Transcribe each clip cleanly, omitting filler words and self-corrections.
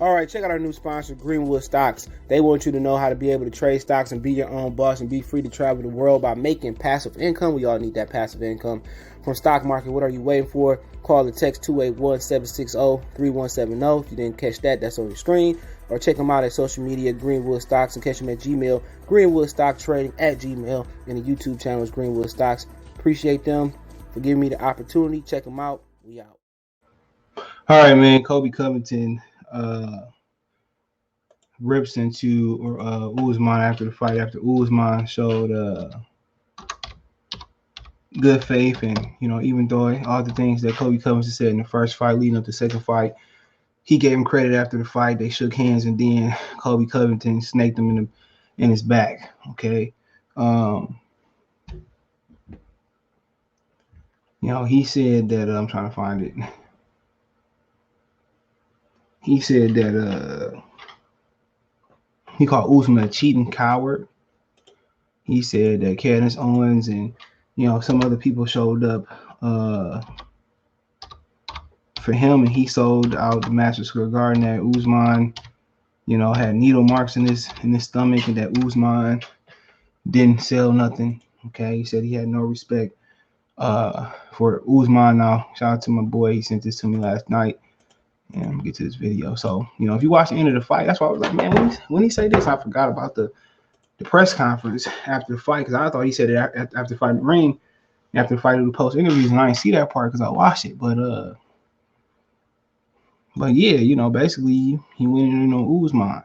All right, check out our new sponsor, Greenwood Stocks. They want you to know how to be able to trade stocks and be your own boss and be free to travel the world by making passive income. We all need that passive income from stock market. What are you waiting for? Call or text 281-760-3170. If you didn't catch that, that's on your screen. Or check them out at social media, Greenwood Stocks, and catch them at Gmail, Greenwood Stock Trading at Gmail, and the YouTube channel is Greenwood Stocks. Appreciate them for giving me the opportunity. Check them out. We out. All right, man. Colby Covington rips into Usman after the fight. After Usman showed good faith, and even though all the things that Colby Covington said in the first fight leading up to the second fight, he gave him credit after the fight. They shook hands, and then Colby Covington snaked him in his back. Okay, he said that I'm trying to find it. He said that he called Usman a cheating coward. He said that Candace Owens and some other people showed up for him, and he sold out the Madison Square Garden. That Usman, had needle marks in his stomach, and that Usman didn't sell nothing. Okay, he said he had no respect for Usman. Now, shout out to my boy. He sent this to me last night. And I'm gonna get to this video. So, if you watch the end of the fight, that's why I was like, man, when he say this, I forgot about the press conference after the fight, because I thought he said it after the fight in the ring, after the fight of the post interviews, and I didn't see that part because I watched it. But yeah, basically he went in on Usman.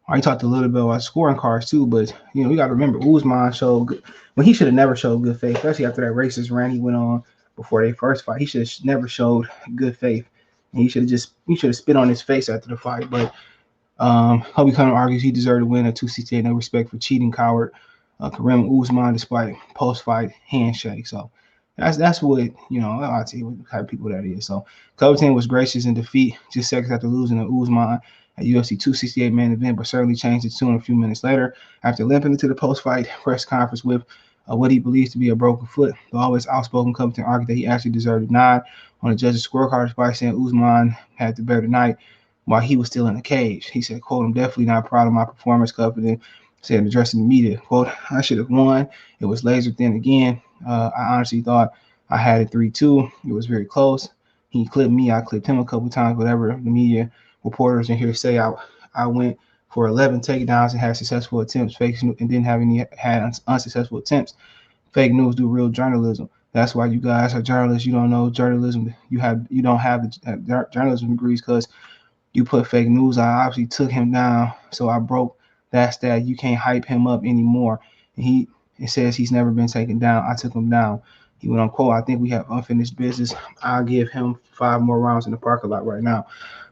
I talked a little bit about scoring cards too, but we got to remember Usman showed good, when he should have never showed good faith, especially after that racist rant he went on before their first fight. He should have never showed good faith. And he should have spit on his face after the fight. But Colby Covington argues he deserved to win at 268. No respect for cheating coward Kamaru Usman despite post-fight handshake. So that's what I'll tell you what type of people that is. So Covington was gracious in defeat just seconds after losing to Usman at UFC 268 main event, but certainly changed its tune a few minutes later after limping into the post-fight press conference with what he believes to be a broken foot. The always outspoken Covington argued that he actually deserved a nod on the judge's scorecard by saying Usman had the better night while he was still in the cage. He said, quote, "I'm definitely not proud of my performance," Covington said, addressing the media. Quote, "I should have won. It was laser thin again. I honestly thought I had it 3-2. It was very close. He clipped me. I clipped him a couple times. Whatever the media reporters in here say, I went for 11 takedowns and had successful attempts, and didn't have any unsuccessful attempts. Fake news do real journalism. That's why you guys are journalists. You don't know journalism. You don't have the journalism degrees because you put fake news. I obviously took him down, so I broke that stat. You can't hype him up anymore." And it says he's never been taken down. I took him down. He went on, quote, "I think we have unfinished business. I'll give him 5 more rounds in the parking lot right now.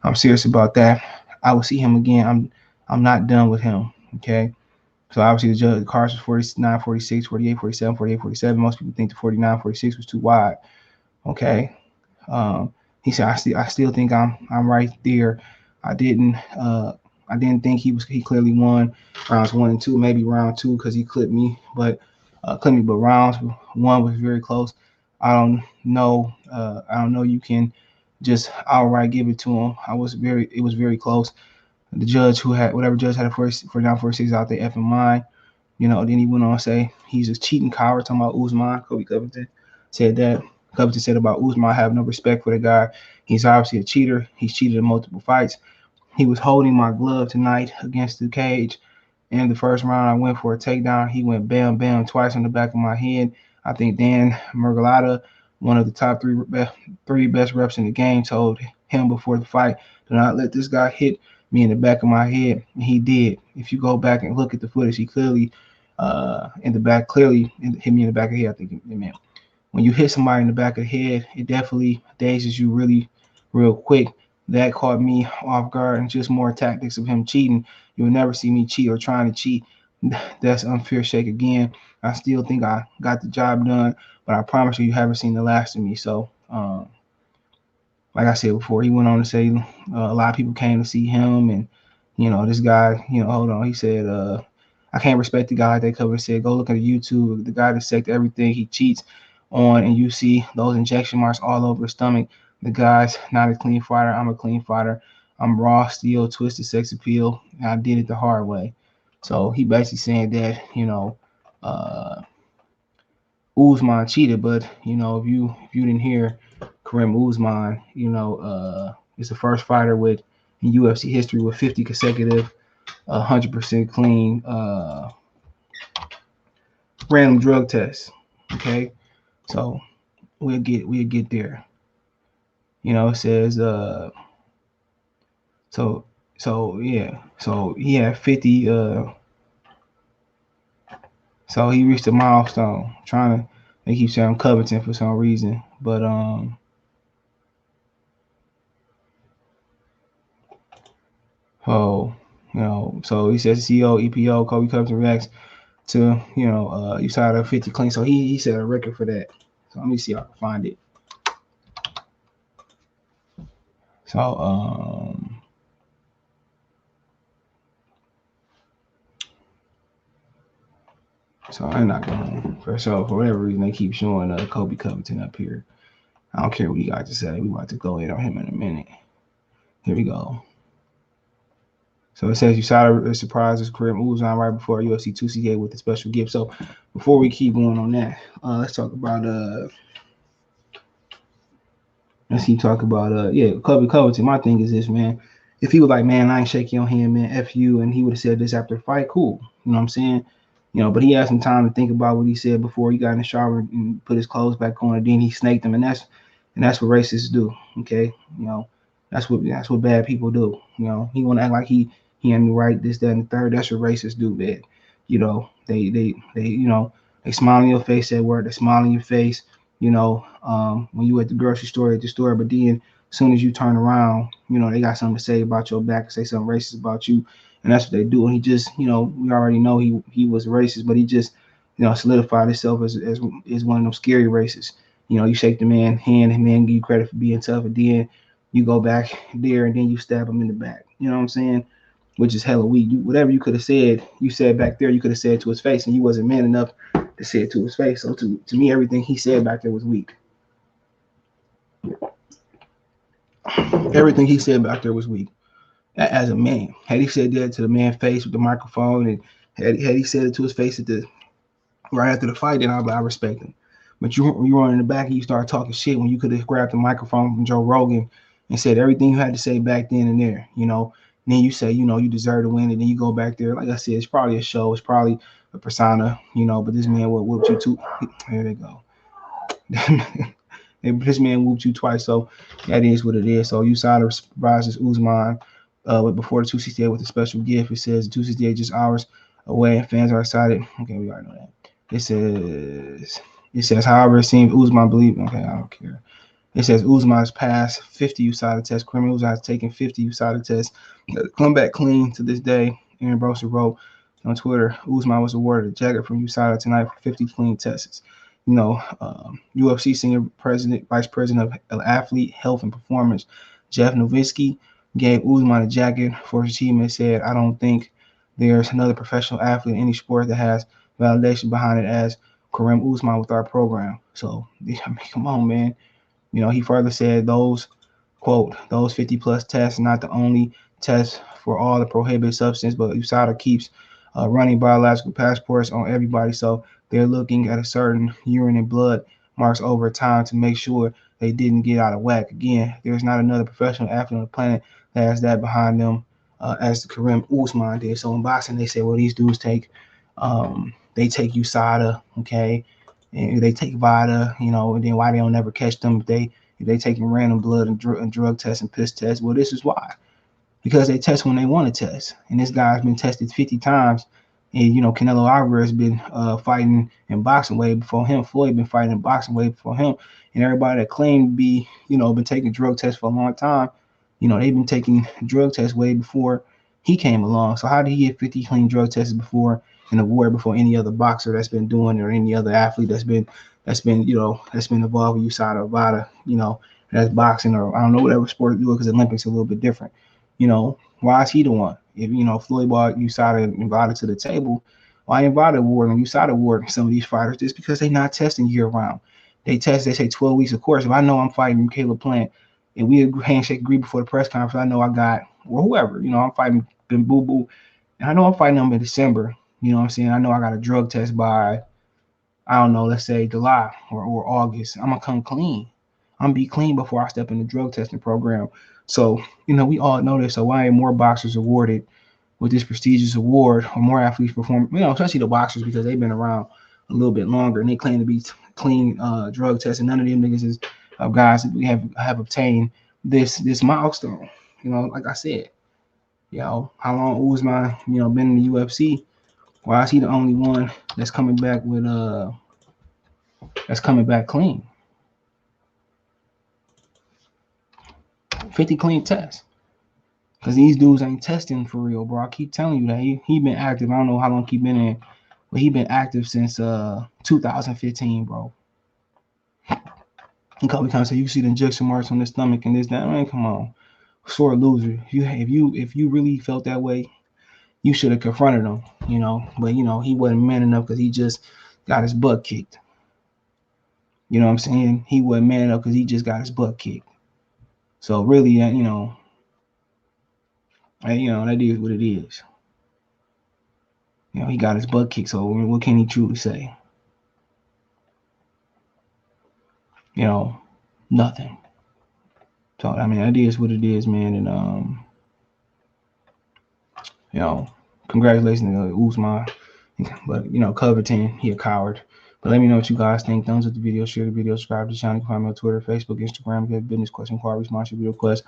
I'm serious about that. I will see him again. I'm not done with him." Okay. So obviously the cards was 49, 46, 48, 47, 48, 47. Most people think the 49, 46 was too wide. Okay. He said, I still think I'm right there. I didn't think he clearly won rounds 1 and 2, maybe round 2 because he clipped me, but rounds 1 was very close. I don't know. You can just outright give it to him. It was very close. The judge whatever judge had a 49, 46 out there effing mind. Then he went on to say he's a cheating coward, talking about Usman. Colby Covington said that. Covington said about Usman, "I have no respect for the guy. He's obviously a cheater. He's cheated in multiple fights. He was holding my glove tonight against the cage. In the first round, I went for a takedown. He went bam, bam twice on the back of my head. I think Dan Murgalata, one of the top three best reps in the game, told him before the fight, do not let this guy hit me in the back of my head." And he did. If you go back and look at the footage, he clearly hit me in the back of the head. I think it meant when you hit somebody in the back of the head, it definitely dazes you really real quick. That caught me off guard, and just more tactics of him cheating. You'll never see me cheat or trying to cheat. That's unfair shake again. I still think I got the job done, but I promise you haven't seen the last of me. So like I said before, he went on to say a lot of people came to see him, and this guy, hold on, he said I can't respect the guy that covered said, go look at the YouTube, the guy dissected everything he cheats on, and you see those injection marks all over his stomach. The guy's not a clean fighter. I'm a clean fighter. I'm raw, still twisted, sex appeal, and I did it the hard way. So he basically saying that, uh, Usman cheated, but if you didn't hear, Kareem Usman, is the first fighter with in UFC history with 50 consecutive 100% clean random drug tests. Okay, so we'll get there. It says so yeah, so he had 50 so he reached a milestone. Trying to they keep saying Covington for some reason, but oh so he says CEO EPO Colby Covington reacts to USADA 50 clean. So he set a record for that. So let me see if I can find it. So so I'm not going for whatever reason they keep showing Colby Covington up here. I don't care what you got to say. We about to go in on him in a minute. Here we go. So it says USADA surprises Kareem Usman right before UFC 268 with a special gift. So before we keep going on that, let's talk about Colby Covington. My thing is this, man. If he was like, man, I ain't shaking your hand, man, F you, and he would have said this after the fight, cool. You know what I'm saying? But he had some time to think about what he said before he got in the shower and put his clothes back on, and then he snaked them, and that's what racists do. Okay, that's what bad people do. He want to act like he ain't right, this, that, and the third. That's what racists do, man. They smile in your face at work, they smile in your face. When you at the grocery store, but then as soon as you turn around, they got something to say about your back, say something racist about you, and that's what they do. And he just, we already know he was racist, but he just, solidified himself as one of them scary racists. You shake the man's hand, and man give you credit for being tough, and then you go back there and then you stab him in the back. You know what I'm saying? Which is hella weak. Whatever you could have said, you said back there, you could have said to his face, and you wasn't man enough to say it to his face. So to me, everything he said back there was weak. Everything he said back there was weak. As a man, had he said that to the man's face with the microphone, and had he said it to his face right after the fight, then I respect him. But you run in the back and you start talking shit when you could have grabbed the microphone from Joe Rogan and said everything you had to say back then and there. And then you say, you deserve to win, and then you go back there. Like I said, it's probably a show, it's probably a persona, but this man will whoop you too. There they go. This man whooped you twice, so that is what it is. So USADA surprises Usman before the 268 with a special gift. It says 268 just hours away, and fans are excited. Okay, we already know that. It says, however, it seems Usman believe. Okay, I don't care. It says Usman has passed 50 USADA tests. Kareem Usman has taken 50 USADA tests. Come back clean to this day. Aaron Broser wrote on Twitter, Usman was awarded a jacket from USADA tonight for 50 clean tests. UFC senior vice president of athlete health and performance, Jeff Nowitzki, gave Usman a jacket for his achievement. Said, I don't think there's another professional athlete in any sport that has validation behind it as Kareem Usman with our program. So, come on, man. He further said those 50 plus tests are not the only tests for all the prohibited substance, but USADA keeps running biological passports on everybody. So they're looking at a certain urine and blood marks over time to make sure they didn't get out of whack. Again, there's not another professional athlete on the planet that has that behind them as the Kareem Usman did. So in boxing, they say, well, these dudes take USADA, okay, and they take VADA, and then why they don't never catch them if they taking random blood and drug tests and piss tests. Well, this is why. Because they test when they want to test. And this guy's been tested 50 times. And, Canelo Alvarez been fighting in boxing way before him. Floyd been fighting in boxing way before him. And everybody that claimed to be, been taking drug tests for a long time, they've been taking drug tests way before he came along. So how did he get 50 clean drug tests before in the war before any other boxer that's been doing it, or any other athlete that's been involved with USADA or VADA, that's boxing, or I don't know, whatever sport you do, because Olympics are a little bit different. Why is he the one? If, Floyd brought USADA and VADA to the table, why ain't VADA award and USADA award some of these fighters? Just because they're not testing year round. They say 12 weeks of course. If I know I'm fighting Caleb Plant and we handshake agree before the press conference, I know I got, or whoever, I'm fighting Ben Boo Boo, and I know I'm fighting him in December. You know what I'm saying? I know I got a drug test by, I don't know, let's say July or August. I'm gonna come clean. I'm gonna be clean before I step in the drug testing program. So, we all know this. So why ain't more boxers awarded with this prestigious award, or more athletes perform, especially the boxers, because they've been around a little bit longer and they claim to be clean drug testing. None of them niggas is guys that we have obtained this milestone. Like I said, how long Usman, been in the UFC? Why is he the only one that's coming back clean? 50 clean tests. Because these dudes ain't testing for real, bro. I keep telling you that he been active. I don't know how long he been in, but he been active since 2015, bro. And Colby Covington said, you see the injection marks on his stomach and this, that. Man, come on. Sore loser. If you really felt that way, you should have confronted him, But he wasn't man enough because he just got his butt kicked. You know what I'm saying? He wasn't man enough because he just got his butt kicked. So really, that is what it is. He got his butt kicked. So what can he truly say? Nothing. So that is what it is, man. And congratulations to Usman. But Covington, he a coward. But let me know what you guys think. Thumbs up the video, share the video, subscribe to the channel, find me on Twitter, Facebook, Instagram. If you have business question, inquiries, sponsor video requests.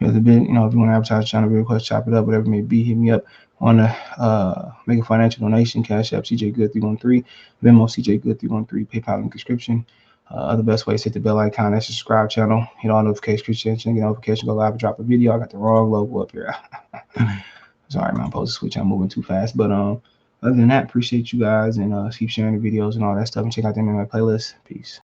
If you want to advertise the channel, video request, chop it up, whatever it may be, hit me up on make a financial donation, Cash App, CJ Good 313, Venmo, CJ Good 313, PayPal in the description. Other best ways, hit the bell icon, that's the subscribe channel, hit all notifications, get notification, go live and drop a video. I got the wrong logo up here. Sorry, man, I'm supposed to switch. I'm moving too fast. But other than that, appreciate you guys and keep sharing the videos and all that stuff and check out them in my playlist. Peace.